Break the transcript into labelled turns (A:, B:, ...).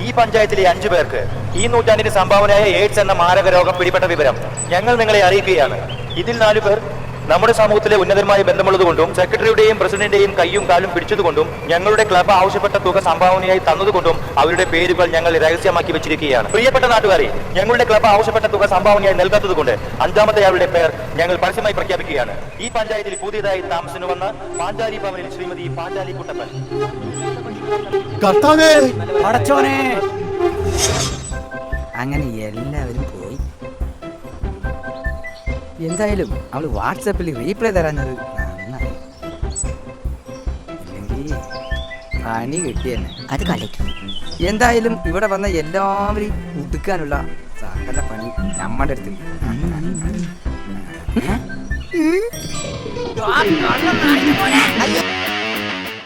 A: ഈ പഞ്ചായത്തിലെ 5 പേർക്ക് ഈ നൂറ്റാണ്ടിന് സംഭാവനയായ എയ്ഡ്സ് എന്ന മാരക രോഗം പിടിപെട്ട വിവരം ഞങ്ങൾ നിങ്ങളെ അറിയിക്കുകയാണ്. ഇതിൽ 4 പേർ നമ്മുടെ സമൂഹത്തിലെ ഉന്നതരുമായി ബന്ധമുള്ളതുകൊണ്ടും സെക്രട്ടറിയുടെയും പ്രസിഡന്റിന്റെയും കയ്യും കാലും പിടിച്ചതുകൊണ്ടും ഞങ്ങളുടെ ക്ലബ്ബ് ആവശ്യപ്പെട്ട തുക സംഭാവനയായി തന്നതുകൊണ്ടും അവരുടെ പേരുകൾ ഞങ്ങൾ രഹസ്യമാക്കി വെച്ചിരിക്കുകയാണ്. പ്രിയപ്പെട്ട നാട്ടുകാരെ, ഞങ്ങളുടെ ക്ലബ്ബ് ആവശ്യപ്പെട്ട തുക സംഭാവനയായി നൽകാത്തതുകൊണ്ട് 5-ാമത്തെയാളുടെ പേർ ഞങ്ങൾ പരസ്യമായി പ്രഖ്യാപിക്കുകയാണ്. ഈ പഞ്ചായത്തിൽ പുതിയതായി താമസിച്ചു വന്ന പാഞ്ചാലി ഭവനിൽ ശ്രീമതി പാഞ്ചാലി കുട്ടപ്പൻ.
B: അങ്ങനെ എല്ലാവരും പോയി. എന്തായാലും അവള് വാട്സാപ്പിൽ റീപ്ലൈ തരാഞ്ഞത് നന്നായി. ഇല്ലെങ്കിൽ പണി കിട്ടിയെന്നെ.
C: അത് കളിക്കും.
B: എന്തായാലും ഇവിടെ വന്ന എല്ലാവരെയും ഉടുക്കാനുള്ള സകല പണി നമ്മുടെ അടുത്ത്.